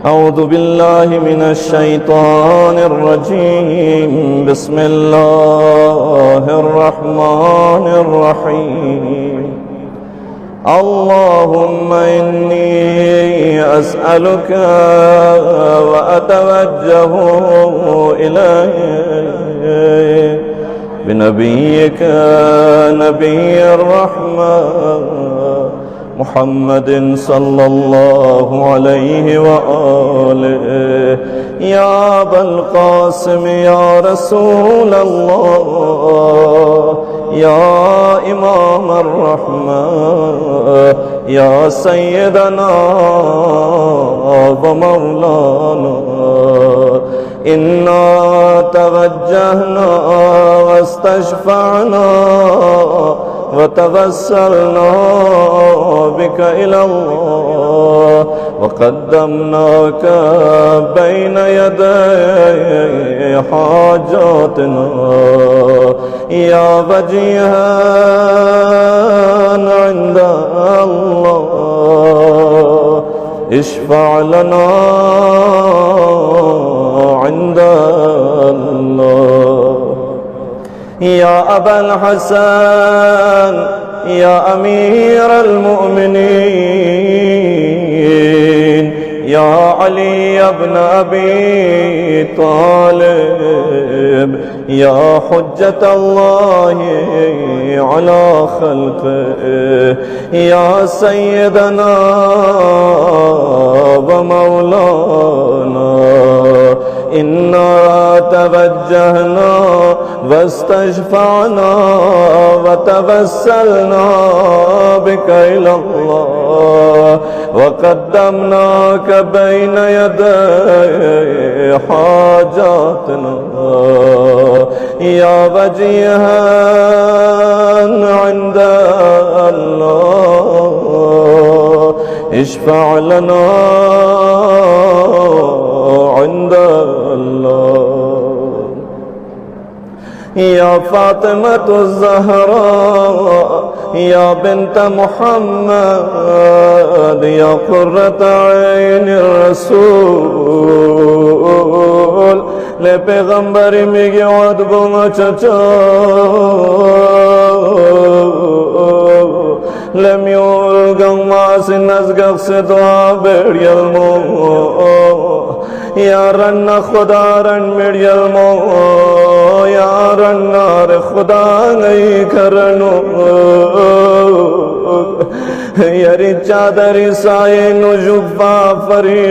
أعوذ بالله من الشيطان الرجيم. بسم الله الرحمن الرحيم. اللهم إني أسألك وأتوجه إليك بنبيك نبي الرحمة محمد صلى الله عليه وآله. يا أبا القاسم يا رسول الله، يا إمام الرحمة، يا سيدنا ومولانا، إنا توجهنا واستشفعنا وتوسلنا بك إلى الله، وقدمناك بين يدي حاجاتنا يا وجيها عند الله. اشفع لنا عند الله. يا أبا الحسن يا أمير المؤمنين، يا علي بن أبي طالب، يا حجة الله على خلقه، يا سيدنا ومولانا، إنا توجهنا واستشفعنا وتوسلنا بك إلى الله، وقدمناك بين يدي حاجاتنا يا وجيها عند الله. اشفع لنا عند الله. يا فاطمة الزهراء يا بنت محمد، يا قرة عين الرسول، لپیغمبری میگی عد بوما چچا لم يلقوا ماس نزقق سدوا بيري المو يا رن خدا رن میڑی المو يا رن نار خدا نہیں کرنو یری چادری سائے نجوبا فری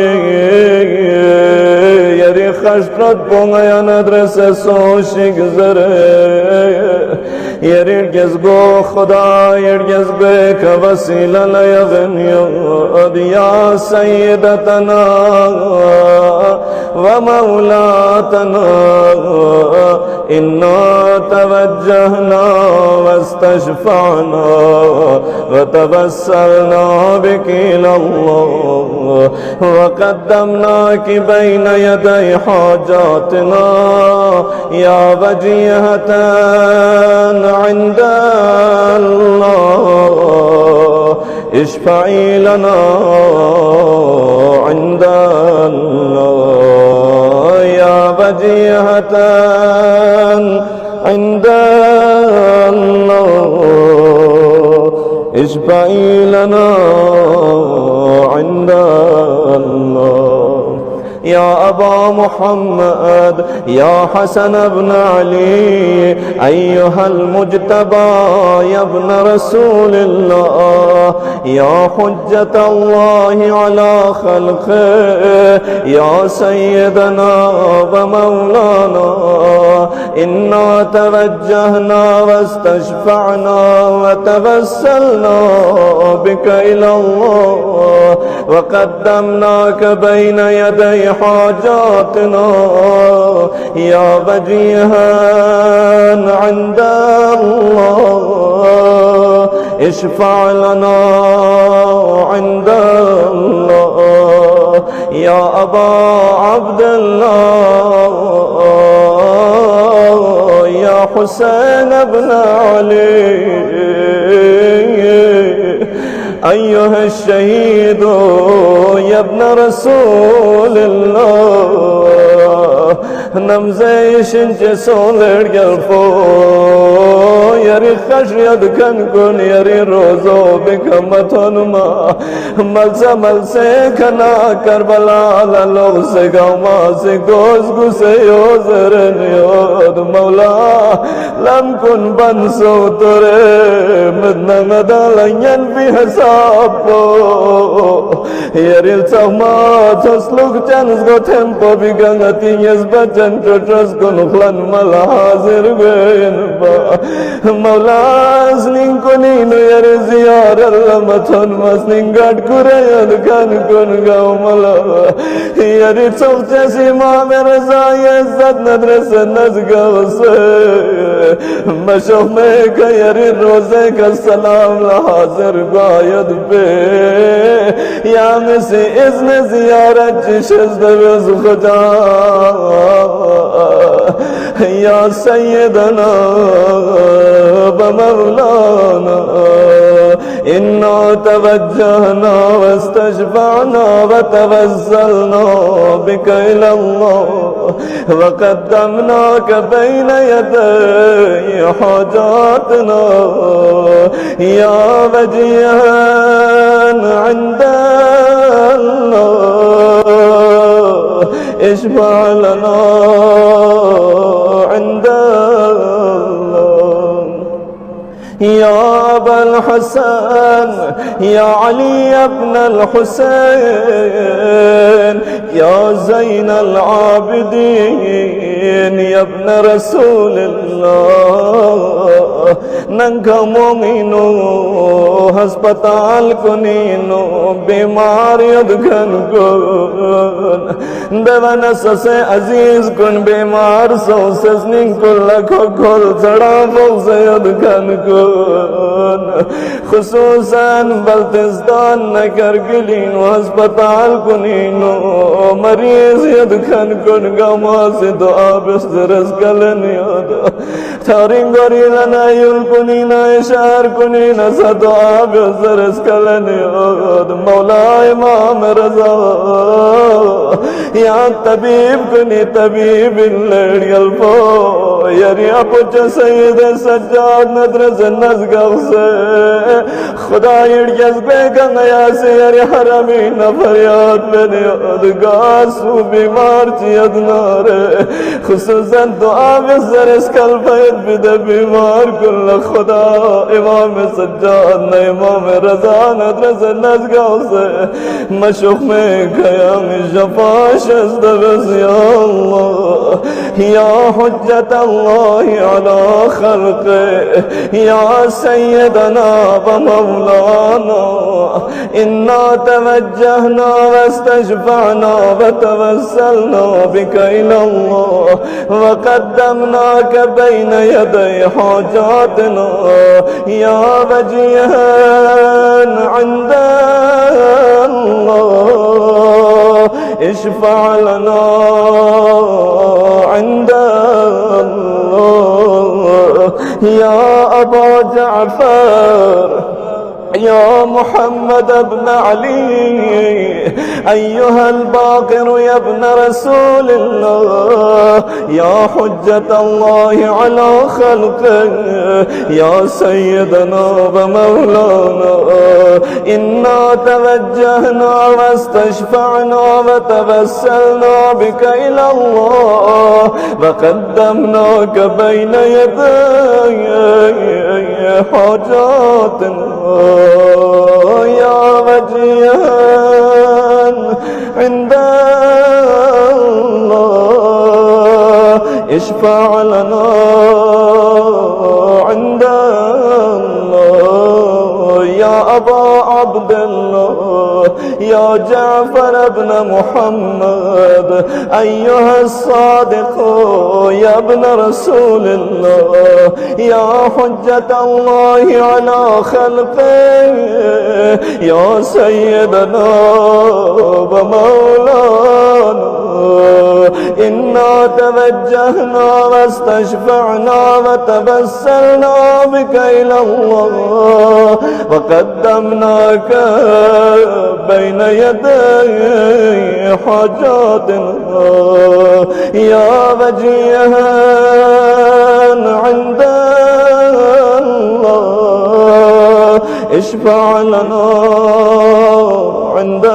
یری خشرت بونگیا ندرس سوشک زره يرجز بو خدا يرجز بك وسيلة ليغنيض يا سيدتنا ومولاتنا إنا توجهنا واستشفعنا وتوسلنا بك إلى الله، وقدمناك بين يدي حاجاتنا يا وجيهة عند الله. اشفعي لنا عند الله يا وجيهة عند الله. اشفعي لنا عند الله. يا أبا محمد يا حسن بن علي أيها المجتبى يا ابن رسول الله، يا حجة الله على خلقه، يا سيدنا ومولانا، إنا توجهنا واستشفعنا وتوسلنا بك إلى الله، وقدمناك بين يدي حاجاتنا يا وجيها عند الله. اشفع لنا عند الله. يا أبا عبد الله يا حسين بن علي أيها الشهيد يا ابن رسول الله نمزيش جسول القلبو يري خشيت كن يري روزو بكمتون ما ملسة كنا كربلا للوغ سقوما سقوز قسيوزرن يود مولا لم كن بنسو تري مدنا مدالين في حسابو يري التوما تسلوك جنس go tempo bigangati يزبجن تترس كن خلن ملحاظر بين با مولا سنين كنين يري زيار اللمتون مسنين قد كريد كان كن قوملا يري توجه سيما مرزا يزد ندرس نزقوس مشوف ميك يري روزك السلام لحاضر بايد بي يا مسي إذن زيارة جشز دبز خدا يا سيدنا ومولانا إنا توجهنا واستشفعنا وتوسلنا بك إلى الله وقدمناك بين يدي حاجاتنا يا وجيها عند الله اشفع لنا عند الله يا أبا الحسن يا علي بن الحسين يا زين العابدين يا ابن رسول الله ننكا مومينو هسپتال کنینو بیماریت کن دیوانس سے عزیز کن بیمار سو سزنین کل لکھو کھل چڑا فوزید کن خصوصاً بلتستان نکر گلینو ہسپتال کنینو مریض ید کن گما سے دعا بسترس کلن یاد تارین گوری لنا یل کنینا اشار کنینا دعا بسترس کلن یاد مولا امام رضا یا طبیب کنی طبیب اللڑی الفو یری اپچ سید سجاد ندرس نزگو سے خدا یڑیز بیگن یاسی یری حرمین فریاد بنی ادگاسو بیمار چید نارے خصوصاً دعا بسر اس کلفیت بید بیمار کل خدا امام سجاد نا امام رضا ندرس نزگو سے مشوق میں قیام شفاش ازدبس یا اللہ یا حجت اللہ علی خلقه یا سيدنا ومولانا إنا توجهنا واستشفعنا وتوسلنا بك إلى الله وقدمناك بين يدي حاجاتنا يا وجيها عند الله اشفع لنا عند الله يا أبا جعفر يا محمد بن علي أيها الباقر يا ابن رسول الله يا حجة الله على خلقه يا سيدنا ومولانا إنا توجهنا واستشفعنا وتوسلنا بك إلى الله وقدمناك بين يدي حاجاتنا يا وجيها عند الله اشفع لنا عند الله يا أبا عبد الله يا جعفر بن محمد أيها الصادق يا ابن رسول الله يا حجة الله على خلقه يا سيدنا ومولانا إنا توجهنا واستشفعنا وتبسلنا بك إلى الله وقدمناك بين يدي حاجاتنا يا وجيها عند الله اشفع لنا عند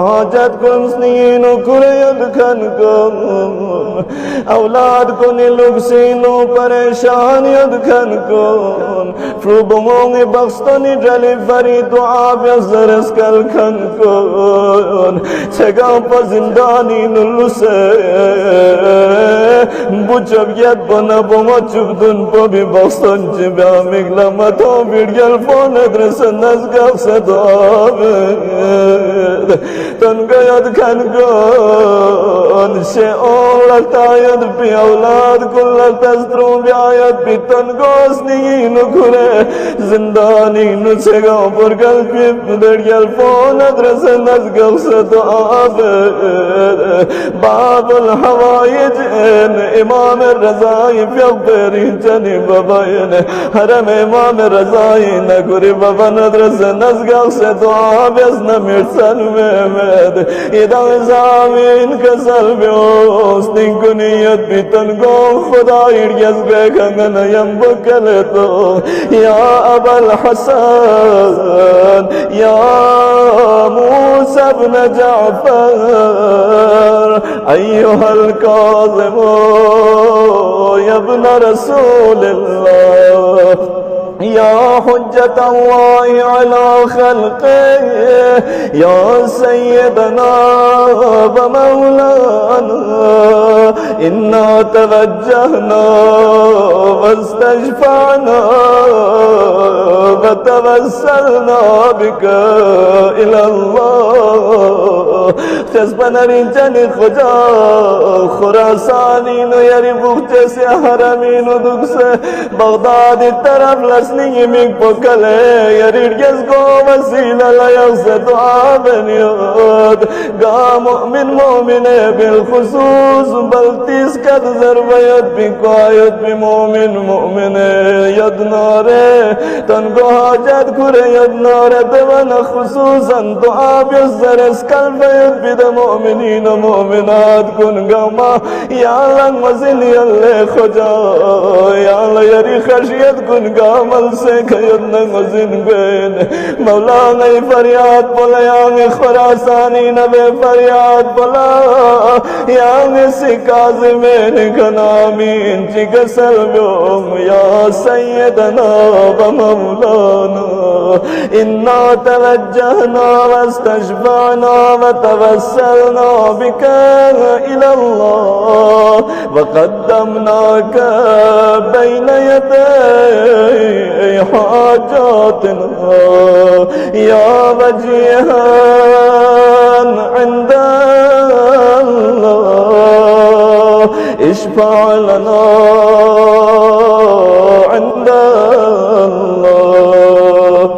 حاجت کن سنینوں کریت کھن کن اولاد کن لکسینوں پریشانیت کھن کن فروبمونگ بخستنی جلی فری دعا بیزرس کل کھن کن چگاں پا زندانی نلسے بچبیت بنا بما چبدن پا بی بخستن چبیا مگلمتوں بیڑگل فون ادرس نزگاف سے دعا بید تنگا ید کھن کن شیعون لگتا ید پی اولاد کن لگتا سترون بی آیت پی تنگا اسنینو کھرے زندانینو چگاں پر گل پی درگل فون ادرس نزگاف سے دعا بید باب الحوائج امام الرضائی فیغبری جنی باباین حرم امام الرضائی نگوری بابا ندرس نزگاق سے دعا بیزن مرسن محمد ایدان زامین کسل بیوس نکنیت بیتن گو خدا ایڈیز بیکنگن یم بکلتو یا ابا الحسن یا موسى بن جعفر أيها الكاظم يا ابن رسول الله يا حجة الله على خلقه يا سيدنا ومولانا إنا توجهنا واستشفعنا وتوسلنا بك إلى الله جذبنا رجل خجا خراسانين يري بخت سے حرمين دکس بغداد طرف لسنی ميك بكله يريد يزقو وسيلة لا يغسد عابنيات قا مؤمن مؤمنة بالخصوص بل تسكت زربيت بقايت بمؤمن مؤمنة يد ناره تنقو حاجات كره يد ناره دوانا خصوصا دعا بيزر اسكال فيد بدا مؤمنين مؤمنات كن قوما يا الله وزن يالله خجا يا الله يري خشيت كن قامل سيك يدنا وزن بين مولانا فرياد بلا يا خراساني نبي فرياد بلا يا سكازمين كنامين جيكسل بيوم يا سيدنا ومولانا إنا توجهنا واستشفعنا وتوسلنا بك إلى الله وقدمناك بين يدي حاجاتنا يا وجيها عند الله اشفع لنا عند الله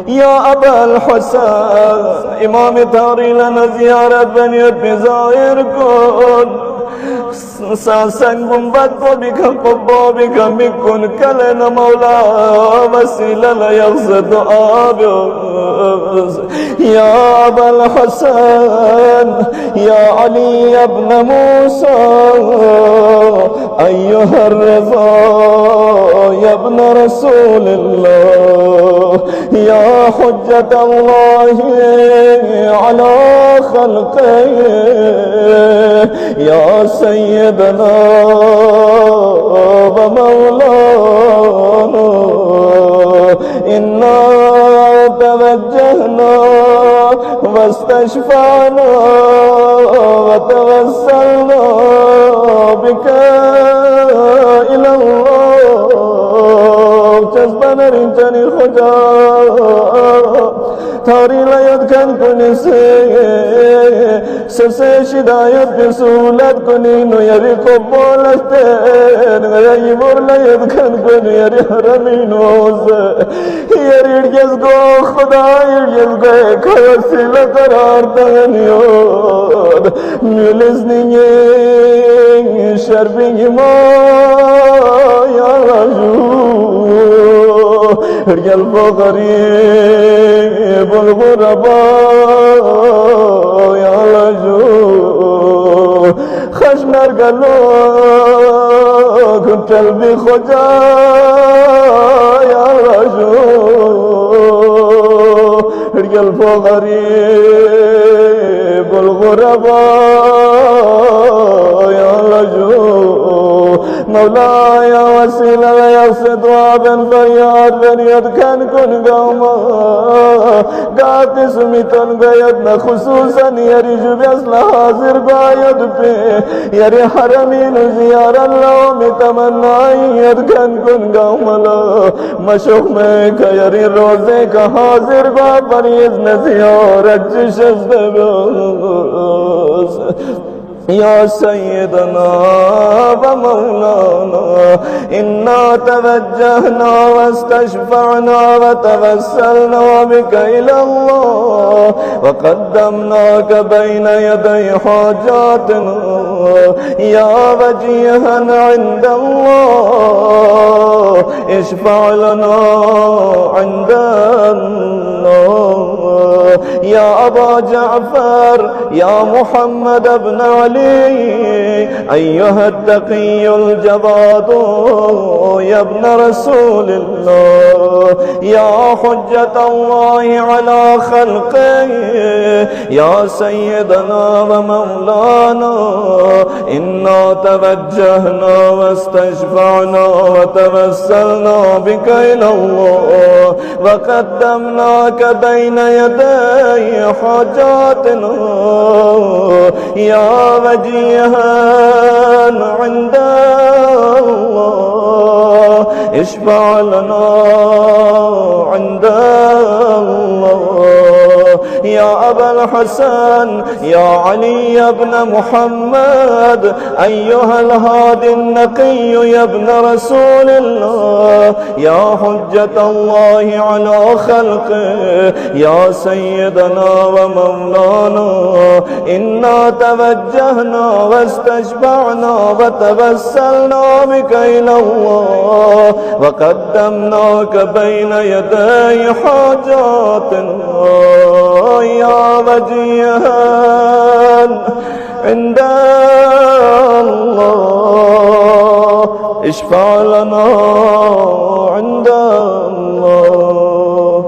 يا أبا الحسن إمام تاري لنا زيارة بني بزاير كون ساسن گنبد بك قبابك مكن كلنا مولا وسيلة لا يغزد آبيز يا أبا الحسن يا علي ابن موسى أيها الرضا يا ابن رسول الله يا حجة الله على خلقه يا سيدنا ومولانا إنا توجهنا واستشفعنا وتوسلنا بك إلى الله جذبنا رجل خجا تاری لید کن کنی سسه شدایت بسولت کنی نو یری قبولتن یری بر لید کن کنی یری حرمی نوزه یری جز گو خدا یری جز گو کسی لقرار دنیاد میلز نیه شربی ما یا رجو رجال فقريب الغرباء يا رجو خشمر قالو كنت قلبي خجا يا رجو رجال فقريب الغرباء يا رجو مولاي وسيلة يقصد وابن فرياد كان كن قوما قات سميتن قيدنا خصوصا يريج بيصل حاضر قايد بي يري حرمين زيارة اللوم تمنى يد كان كن قوما مشوق ميك يري روزك حاضر قا فريزن زيارة جشز دبوز يا سيدنا ومولانا إنا توجهنا واستشفعنا وتوسلنا بك إلى الله وقدمناك بين يدي حاجاتنا يا وجيها عند الله اشفع لنا عند الله يا أبا جعفر يا محمد بن علي أيها التقي الجواد يا ابن رسول الله يا حجة الله على خلقه يا سيدنا ومولانا إنا توجهنا واستشفعنا وتوسلنا بك إلى الله وقدمناك بين يدي حاجاتنا يا وجيها عند الله اشفع لنا عند الله يا أبا الحسن يا علي بن محمد أيها الهادي النقي يا ابن رسول الله يا حجة الله على خلقه يا سيدنا ومولانا إنا توجهنا واستشفعنا وتوسلنا بك إلى الله وقدمناك بين يدي حاجاتنا يا وجيها عند الله اشفع لنا عند الله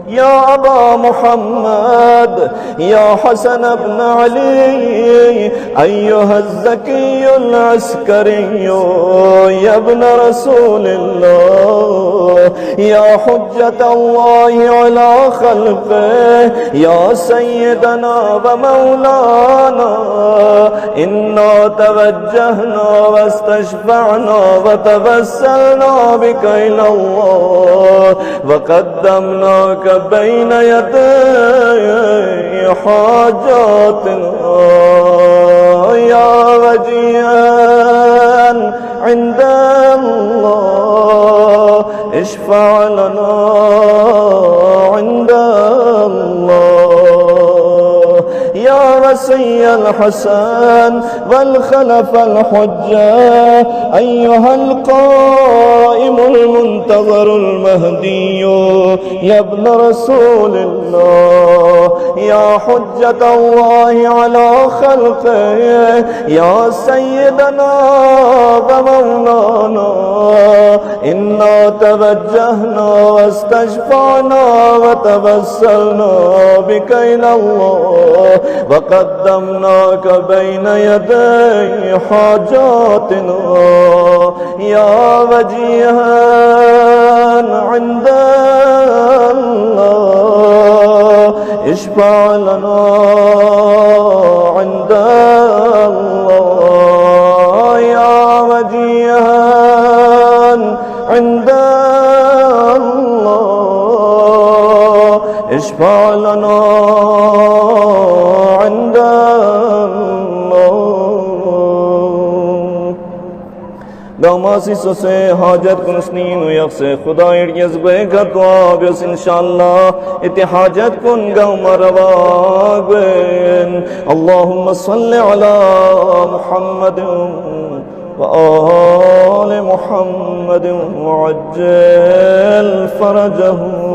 يا أبا محمد يا حسن بن علي أيها الزكي العسكري يا ابن رسول الله يا حجة الله على خلقه يا سيدنا ومولانا إنا توجهنا واستشفعنا وتوسلنا بك إلى الله وقدمناك بين يدي حاجاتنا يا وجيها عند الله اشفع لنا عند الله يا وصي الحسن والخلف الحجة أيها القائم المنتظر المهدي يا ابن رسول الله يا حجة الله على خلقه يا سيدنا ومولانا إنا توجهنا واستشفعنا وتوسلنا بك إلى الله وقدمناك بين يدي حاجاتنا يا وجيها عند الله اشفع لنا عند الله يا وجيها عند الله اشفع गामासी सोसे हाजत कुनस्नीन यक्से खुदा इर्यज़बे गत्वा बिस इंशाअल्लाह इति हाजत कुन गमरवागन अल्लाहुम्मा सल्लि अला मुहम्मद व आले मुहम्मद वअज्जल फरजहु